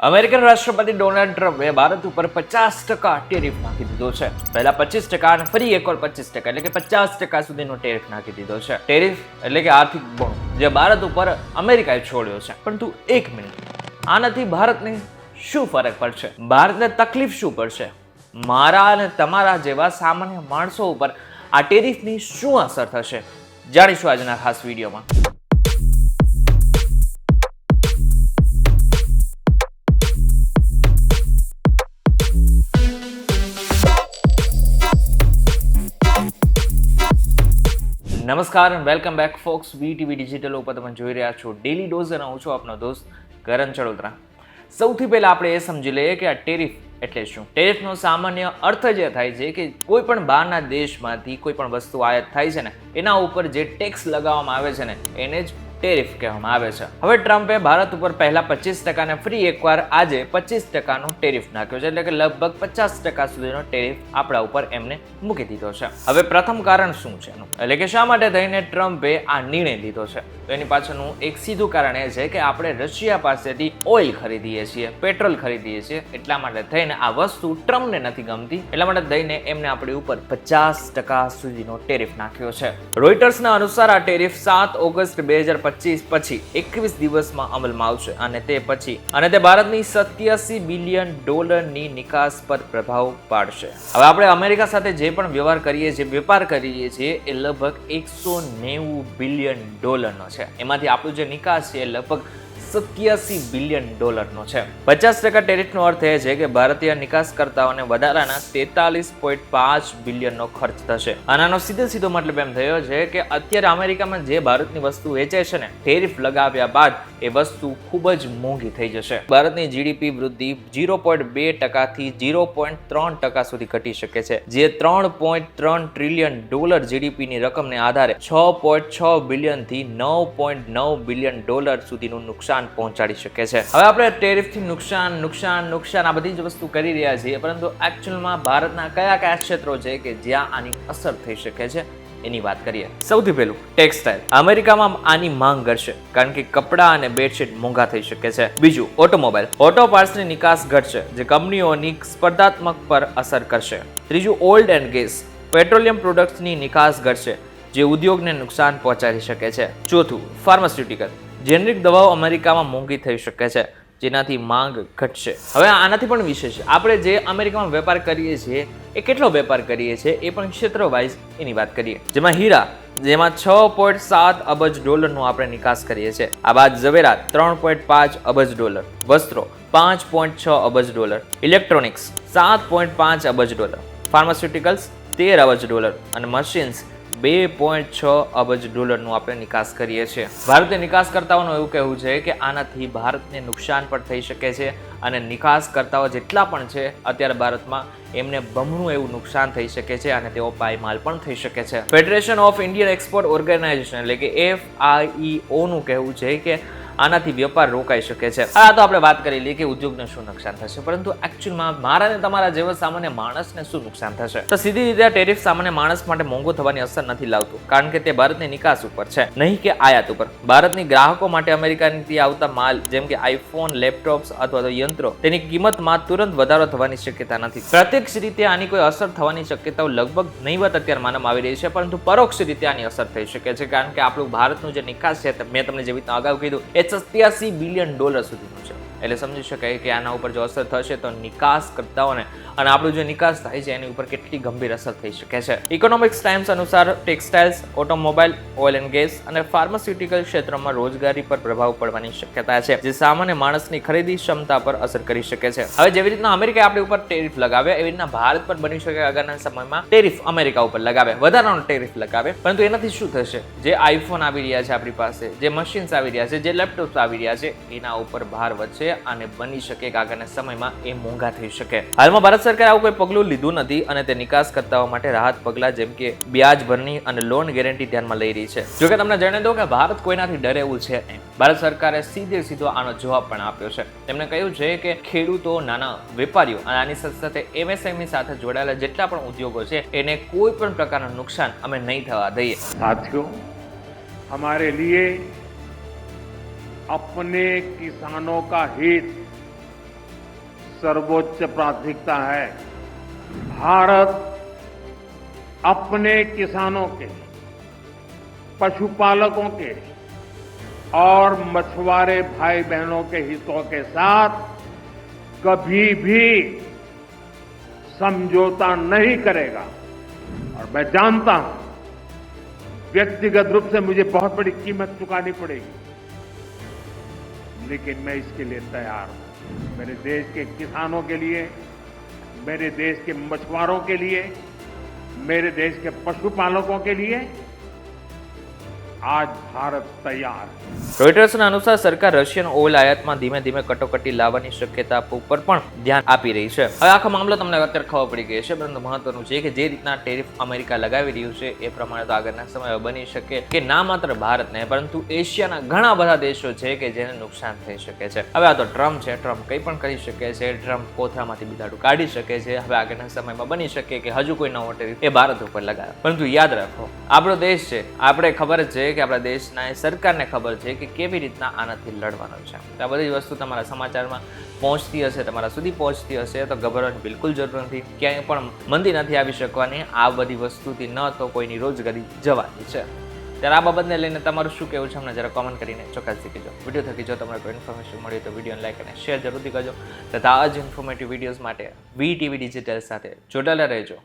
American રાષ્ટ્રપતિ Donald ટ્રમ્પે ભારત ઉપર 50% ટેરિફ નાખી દીધો છે. પહેલા 25% અને ફરી એકવાર 25% એટલે કે 50% સુધીનો ટેરિફ નાખી દીધો છે. ટેરિફ એટલે કે આર્થિક બોમ્બ જે ભારત ઉપર અમેરિકાએ છોડ્યો છે. પરંતુ એક મિનિટ, આનાથી ભારતને શું ફરક પડશે? ભારતને તકલીફ શું પડશે? મારા અને તમારા જેવા સામાન્ય માણસો ઉપર આ ટેરિફની શું અસર થશે? જાણીશું આજના ખાસ વિડીયોમાં. નમસ્કાર અને વેલકમ બેક ફોક્સ વીટીવી ડિજિટલ ઉપર તમે જોઈ રહ્યા છો ડેલી ડોઝ અને હું છું આપનો દોસ્ત કરણ ચડોદરા. સૌથી પહેલા આપણે એ સમજી લઈએ કે આ ટેરિફ એટલે શું. ટેરિફનો સામાન્ય અર્થ જે થાય છે કે કોઈ પણ બહારના દેશમાંથી કોઈ પણ વસ્તુ આયાત થાય છે ને એના ઉપર જે ટેક્સ લગાવવામાં આવે છે ને એને જ ટેરિફ કહેવામાં આવે છે. હવે ટ્રમ્પે ભારત ઉપર પહેલા 25% ને ફરી એકવાર આજે 25%નો ટેરિફ નાખ્યો છે, એટલે કે લગભગ 50% સુધીનો ટેરિફ આપણા ઉપર એમને મૂકી દીધો છે. હવે પ્રથમ કારણ શું છે એનું, એટલે કે શા માટે થઈને ટ્રમ્પે આ નિર્ણય લીધો છે? તો એની પાછળનું એક સીધું કારણ એ છે કે આપણે રશિયા પાસેથી ઓઇલ ખરીદીએ છીએ, પેટ્રોલ ખરીદીએ છીએ, એટલા માટે થઈને આ વસ્તુ ટ્રમ્પને નથી ગમતી, એટલા માટે થઈને એમને આપણી ઉપર 50% સુધીનો ટેરિફ નાખ્યો છે. રોઇટર્સના અનુસાર આ ટેરિફ 7 ઓગસ્ટ 2025 પછી 21 દિવસમાં અમલમાં આવશે અને તે ભારતની $87 બિલિયન નિકાસ પર પ્રભાવ પાડશે. હવે આપણે અમેરિકા સાથે જે પણ વ્યવહાર કરીએ છીએ, વેપાર કરીએ છીએ, એ લગભગ $190 બિલિયન છે. એમાંથી આપણું જે નિકાસ છે એ લગભગ $87 બિલિયન છે. 50% ટેરિફનો અર્થ એ છે કે ભારતીય નિકાસકર્તાઓને વધારાના 43.5 બિલિયનનો ખર્ચ થશે. આનો સીધો મતલબ એમ થયો છે કે અત્યારે અમેરિકામાં જે ભારતની વસ્તુ વેચે છે ને, ટેરિફ લગાવ્યા બાદ એ વસ્તુ ખૂબ જ મોંઘી થઈ જશે. ભારતની જીડીપી વૃદ્ધિ 0.2% થી 0.3% સુધી ઘટી શકે છે, જે $3.3 ટ્રિલિયન જીડીપીની રકમને આધારે 6.6 બિલિયન થી 9.9 બિલિયન સુધીનું નુકસાન પહોંચાડી શકે છે. હવે આપણે ટેરિફથી નુકસાન આ બધી જ વસ્તુ કરી રહ્યા છીએ, પરંતુ એકચ્યુઅલમાં ભારતના કયા ક્ષેત્રો છે કે જ્યાં આની અસર થઈ શકે છે એની વાત કરીએ. સૌથી પહેલું ટેક્સટાઇલ. અમેરિકામાં આની માંગ ઘટશે કારણ કે કપડાં અને બેડશીટ મોંઘા થઈ શકે છે. બીજું ઓટોમોબાઈલ. ઓટો પાર્ટ્સની નિકાસ ઘટશે, જે કંપનીઓની સ્પર્ધાત્મક પર અસર કરશે. ત્રીજું ઓઇલ એન્ડ ગેસ. પેટ્રોલિયમ પ્રોડક્ટ્સની નિકાસ ઘટશે, જે ઉદ્યોગને નુકસાન પહોંચાડી શકે છે. ચોથું ફાર્માસ્યુટિકલ. જેનરિક દવાઓ અમેરિકામાં મોંઘી થઈ શકે છે, જેનાથી માંગ ઘટશે. હવે આનાથી પણ વિશેષ આપણે જે અમેરિકામાં વેપાર કરીએ છીએ એ કેટલો વેપાર કરીએ છીએ એ પણ ક્ષેત્ર વાઇઝ એની વાત કરીએ. જેમાં હીરા, જેમાં $6.7 અબજ આપણે નિકાસ કરીએ છીએ. આ બાદ ઝવેરાત $3.5 અબજ, વસ્ત્રો $5.6 અબજ, ઇલેક્ટ્રોનિક્સ $7.5 અબજ, ફાર્માસ્યુટિકલ્સ $13 અબજ અને મશીન્સ $2.6 અબજ આપણે નિકાસ કરીએ છીએ. ભારતીય નિકાસકર્તાઓનું એવું કહેવું છે કે આનાથી ભારતને નુકસાન પણ થઈ શકે છે અને નિકાસકર્તાઓ જેટલા પણ છે અત્યારે ભારતમાં એમને બમણું એવું નુકસાન થઈ શકે છે અને તેઓ પાયમાલ પણ થઈ શકે છે. Federation of Indian export organisation એટલે કે FIEO નું કહેવું છે કે આનાથી વેપાર રોકાઈ શકે છે. આ તો આપણે વાત કરી લઈએ કે ઉદ્યોગને શું નુકસાન થશે, પરંતુ એકચ્યુઅલમાં મારા ને તમારા જેવા સામાન્ય માણસને શું નુકસાન થશે? તો સીધી રીતે આ ટેરિફ સામાન્ય માણસ માટે મોંઘો થવાની અસર નથી લાવતું, કારણ કે તે ભારતની નિકાસ ઉપર છે, નહીં કે આયાત ઉપર. ભારતની ગ્રાહકો માટે અમેરિકાથી આવતા માલ જેમ કે આઈફોન, લેપટોપ્સ અથવા તો યંત્રો, તેની કિંમતમાં તુરંત વધારો થવાની શક્યતા નથી. પ્રત્યક્ષ રીતે આની કોઈ અસર થવાની શક્યતાઓ લગભગ નહીવત અત્યારે માનવામાં આવી રહી છે, પરંતુ પરોક્ષ રીતે આની અસર થઈ શકે છે, કારણ કે આપણું ભારતનું જે નિકાસ છે, મેં તમને જેવી રીતે અગાઉ કીધું, $87 બિલિયન સુધીનું છે. એટલે સમજી શકાય કે આના ઉપર જો અસર થશે તો નિકાસકર્તાઓને અને આપણું જે નિકાસ થાય છે એની ઉપર કેટલી ગંભીર અસર થઈ શકે છે. ઇકોનોમિક્સ ટાઈમ્સ અનુસાર textiles, automobile, oil and gas અને ફાર્માસ્યુટિકલ ક્ષેત્રમાં રોજગારી પર પ્રભાવ પડવાની શક્યતા છે, જે સામાન્ય માણસની ખરીદી ક્ષમતા પર અસર કરી શકે છે. હવે જેવી રીતના અમેરિકા આપણી ઉપર ટેરિફ લગાવે, એવી રીતના ભારત પર બની શકે આગળના સમયમાં ટેરિફ અમેરિકા ઉપર લગાવે, વધારાનો ટેરિફ લગાવે. પરંતુ એનાથી શું થશે? જે આઈફોન આવી રહ્યા છે આપણી પાસે, જે મશીન્સ આવી રહ્યા છે, જે લેપટોપ્સ આવી રહ્યા છે, એના ઉપર ભાર વધશે અને બની શકે કે આગળના સમયમાં એ મોંઘા થઈ શકે. હાલમાં ભારત સરકારે આવું કોઈ પગલું લીધું નથી અને તે નિકાસકર્તાઓ માટે રાહત પગલાં જેમ કે વ્યાજ ભરણી અને લોન ગેરંટી ધ્યાનમાં લઈ રહી છે. જોકે તમને જણાવી દઉં કે ભારત કોઈનાથી ડરે એવું છે નહીં. ભારત સરકારે સીધો આનો જવાબ પણ આપ્યો છે. તેમણે કહ્યું છે કે ખેડૂતો, નાના વેપારીઓ અને આની સાથે MSME સાથે જોડાયેલા જેટલા પણ ઉદ્યોગો છે એને કોઈ પણ પ્રકારનું નુકસાન અમે નહીં થવા દઈએ. साथियों, हमारे लिए अपने किसानों का हित सर्वोच्च प्राथमिकता है। भारत अपने किसानों के, पशुपालकों के और मछुआरे भाई बहनों के हितों के साथ कभी भी समझौता नहीं करेगा। और मैं जानता हूं व्यक्तिगत रूप से मुझे बहुत बड़ी कीमत चुकानी पड़ेगी, लेकिन मैं इसके लिए तैयार हूं। मेरे देश के किसानों के लिए, मेरे देश के मछुआरों के लिए, मेरे देश के पशुपालकों के लिए आज ભારત તૈયાર છે। રોઇટર્સના અનુસાર સરકાર રશિયન ઓઇલ આયાતમાં ધીમે ધીમે કટોકટી લાવવાની શક્યતા ઉપર પણ ધ્યાન આપી રહી છે। હવે આખો મામલો તમને અત્યારે ખબર પડી ગઈ છે, પરંતુ મહત્વનું છે કે જે રીતના ટેરિફ અમેરિકા લગાવી રહ્યું છે એ પ્રમાણે તો આગળના સમયમાં બની શકે કે ના માત્ર ભારતને પરંતુ એશિયાના ઘણા બધા દેશો છે કે જેને નુકસાન થઈ શકે છે। હવે આ તો ટ્રમ્પ છે, ટ્રમ્પ કંઈ પણ કરી શકે છે, ટ્રમ્પ કોથળામાંથી બિદાડું કાઢી શકે છે। હવે આગળના સમયમાં બની શકે કે હજુ કોઈ નવો ટેરિફ એ ભારત ઉપર લગાવે, પરંતુ યાદ રાખો આપણો દેશ છે, આપણે ખબર જ છે કે આપણા દેશના સરકારને ખબર છે કે કેવી રીતના આનાથી લડવાનું છે। તો આ બધી વસ્તુ તમારા સમાચારમાં પહોંચતી હશે, તમારા સુધી પહોંચતી હશે તો ગભરાવાની બિલકુલ જરૂર નથી, ક્યાંય પણ મંદી નથી આવી શકવાની। આ બધી વસ્તુથી ન તો કોઈની રોજગારી જવાની છે। ત્યારે આ બાબતને લઈને તમારું શું કહેવું છે અમને જરા કોમેન્ટ કરીને ચોક્કસથી કહેજો। વિડીયો થકી જો તમને કોઈ ઇન્ફોર્મેશન મળી તો વિડીયોને લાઈક અને શેર જરૂરથી કરજો તથા આ જ ઇન્ફોર્મેટિવ વિડીયોઝ માટે વીટીવી ડિજિટલ સાથે જોડાયેલા રહેજો।